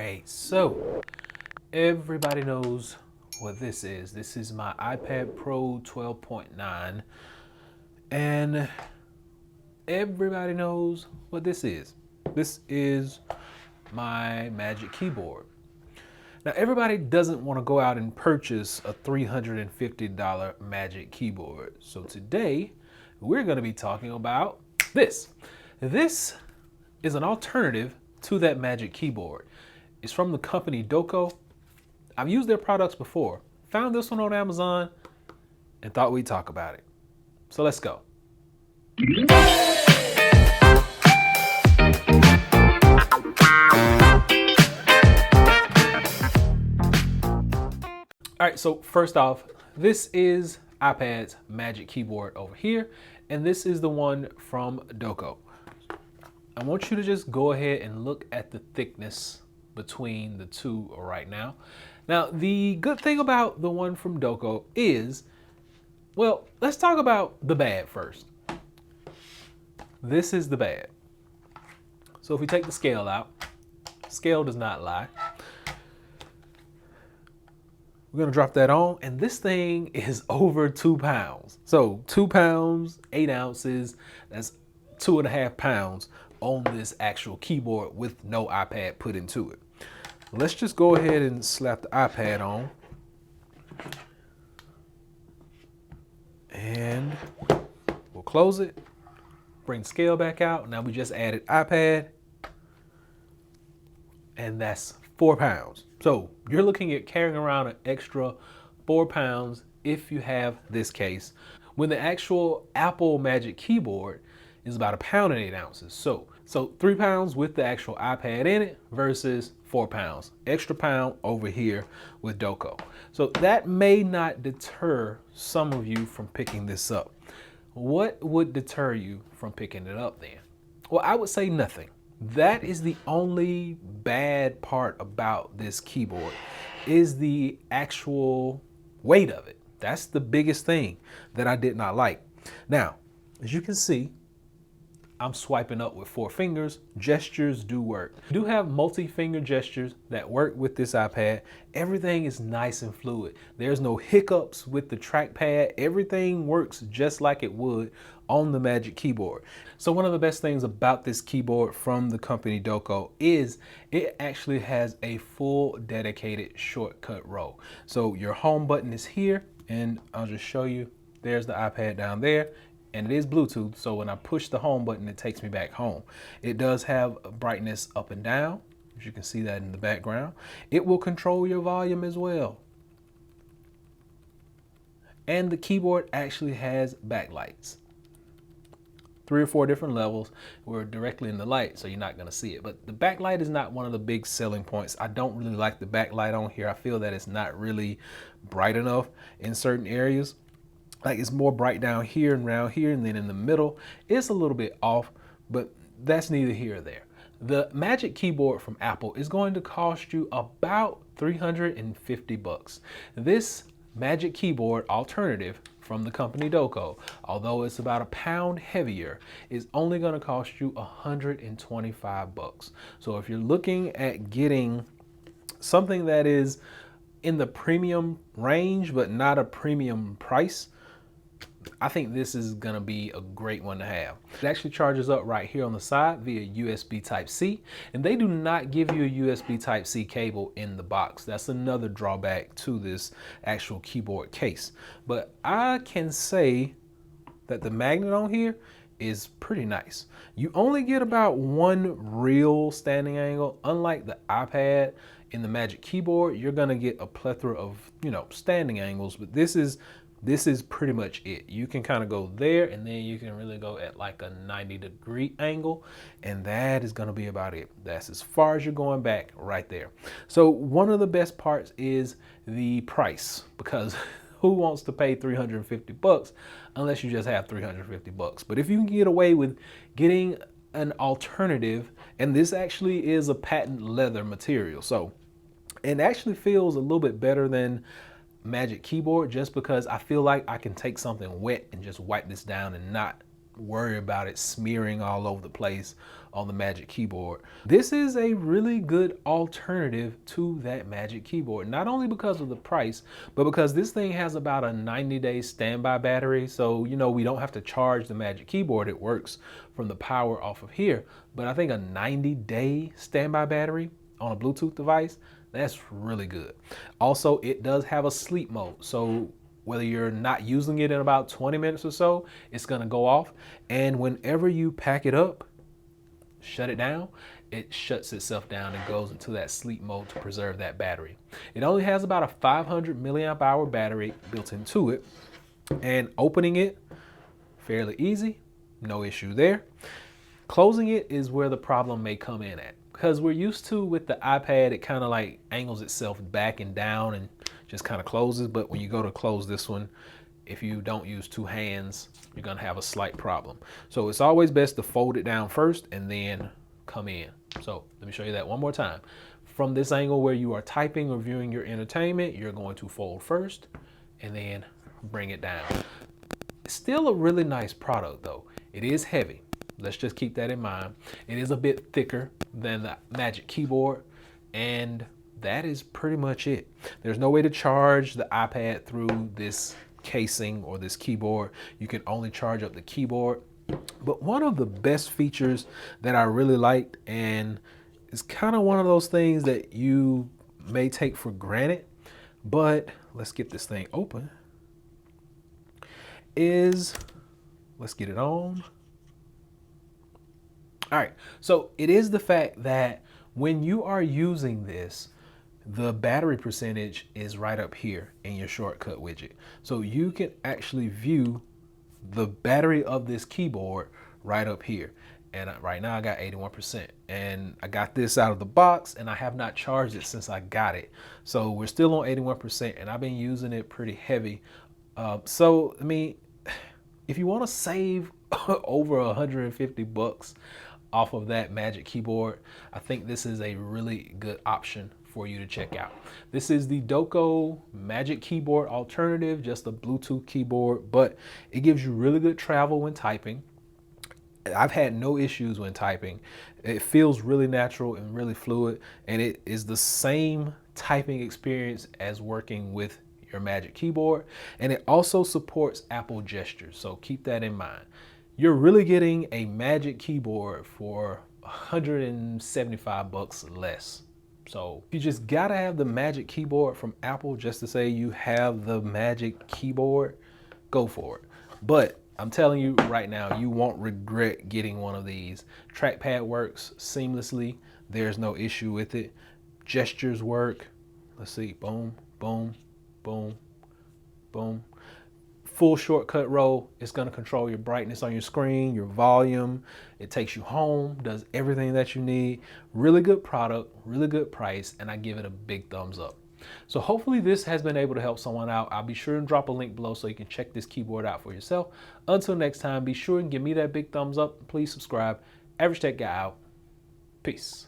right, so everybody knows what this is. This is my iPad Pro 12.9, and everybody knows what this is. This is my Magic Keyboard. Now, everybody doesn't want to go out and purchase a $350 Magic Keyboard. So today, we're going to be talking about this. This is an alternative to that Magic Keyboard. It's from the company doqo. I've used their products before. Found this one on Amazon and thought we'd talk about it. So let's go. All right, so first off, this is iPad's Magic Keyboard over here, and this is the one from doqo. I want you to just go ahead and look at the thickness between the two right now. Now, the good thing about the one from doqo is, well, let's talk about the bad first. This is the bad. So if we take the scale out, scale does not lie. We're gonna drop that on, and this thing is over 2 pounds. So 2 pounds, 8 ounces, that's 2.5 pounds on this actual keyboard with no iPad put into it. Let's just go ahead and slap the iPad on. And we'll close it, bring the scale back out. Now we just added iPad, and that's 4 pounds. So you're looking at carrying around an extra 4 pounds if you have this case, when the actual Apple Magic Keyboard is about 1 pound and 8 ounces. So 3 pounds with the actual iPad in it versus 4 pounds, extra pound over here with doqo. So that may not deter some of you from picking this up. What would deter you from picking it up then? Well, I would say nothing. That is the only bad part about this keyboard, is the actual weight of it. That's the biggest thing that I did not like. Now, as you can see, I'm swiping up with 4 fingers. Gestures do work. You do have multi-finger gestures that work with this iPad. Everything is nice and fluid. There's no hiccups with the trackpad. Everything works just like it would on the Magic Keyboard. So one of the best things about this keyboard from the company doqo is it actually has a full dedicated shortcut row. So your home button is here, and I'll just show you. There's the iPad down there. And it is Bluetooth, so when I push the home button, it takes me back home. It does have brightness up and down, as you can see that in the background. It will control your volume as well. And the keyboard actually has backlights. 3 or 4 different levels. We're directly in the light, so you're not gonna see it. But the backlight is not one of the big selling points. I don't really like the backlight on here. I feel that it's not really bright enough in certain areas. Like, it's more bright down here and around here, and then in the middle it's a little bit off, but that's neither here or there. The Magic Keyboard from Apple is going to cost you about $350. This Magic Keyboard alternative from the company doqo, although it's about 1 pound heavier, is only going to cost you $125. So if you're looking at getting something that is in the premium range but not a premium price, I think this is gonna be a great one to have. It actually charges up right here on the side via USB Type-C, and they do not give you a USB Type-C cable in the box. That's another drawback to this actual keyboard case. But I can say that the magnet on here is pretty nice. You only get about 1 real standing angle. Unlike the iPad in the Magic Keyboard, you're gonna get a plethora of, standing angles, but this is pretty much it. You can kind of go there, and then you can really go at like a 90-degree angle, and that is going to be about it. That's as far as you're going back right there. So one of the best parts is the price, because who wants to pay $350 unless you just have $350? But if you can get away with getting an alternative, and this actually is a patent leather material, so it actually feels a little bit better than Magic Keyboard, just because I feel like I can take something wet and just wipe this down and not worry about it smearing all over the place on the Magic Keyboard. This is a really good alternative to that Magic Keyboard, not only because of the price, but because this thing has about a 90-day standby battery. So, you know, we don't have to charge the Magic Keyboard. It works from the power off of here. But I think a 90-day standby battery on a Bluetooth device, that's really good. Also, it does have a sleep mode. So whether you're not using it in about 20 minutes or so, it's gonna go off. And whenever you pack it up, shut it down, it shuts itself down and goes into that sleep mode to preserve that battery. It only has about a 500 milliamp hour battery built into it, and opening it, fairly easy, no issue there. Closing it is where the problem may come in at, because we're used to with the iPad, it kind of like angles itself back and down and just kind of closes. But when you go to close this one, if you don't use two hands, you're gonna have a slight problem. So it's always best to fold it down first and then come in. So let me show you that one more time. From this angle where you are typing or viewing your entertainment, you're going to fold first and then bring it down. It's still a really nice product though. It is heavy. Let's just keep that in mind. It is a bit thicker than the Magic Keyboard, and that is pretty much it. There's no way to charge the iPad through this casing or this keyboard. You can only charge up the keyboard. But one of the best features that I really liked, and it's kind of one of those things that you may take for granted, but let's get this thing open, is, let's get it on. All right, so it is the fact that when you are using this, the battery percentage is right up here in your shortcut widget. So you can actually view the battery of this keyboard right up here. And right now I got 81%, and I got this out of the box and I have not charged it since I got it. So we're still on 81% and I've been using it pretty heavy. So, I mean, if you want to save over 150 bucks off of that Magic Keyboard, I think this is a really good option for you to check out. This is the doqo Magic Keyboard alternative, just a Bluetooth keyboard, but it gives you really good travel when typing. I've had no issues when typing. It feels really natural and really fluid, and it is the same typing experience as working with your Magic Keyboard, and it also supports Apple gestures, so keep that in mind. You're really getting a Magic Keyboard for 175 bucks less. So you just gotta have the Magic Keyboard from Apple just to say you have the Magic Keyboard, go for it. But I'm telling you right now, you won't regret getting one of these. Trackpad works seamlessly. There's no issue with it. Gestures work. Let's see, boom, boom, boom, boom. Full shortcut row. It's gonna control your brightness on your screen, your volume. It takes you home, does everything that you need. Really good product, really good price, and I give it a big thumbs up. So hopefully this has been able to help someone out. I'll be sure and drop a link below so you can check this keyboard out for yourself. Until next time, be sure and give me that big thumbs up. Please subscribe. Average Tech Guy out. Peace.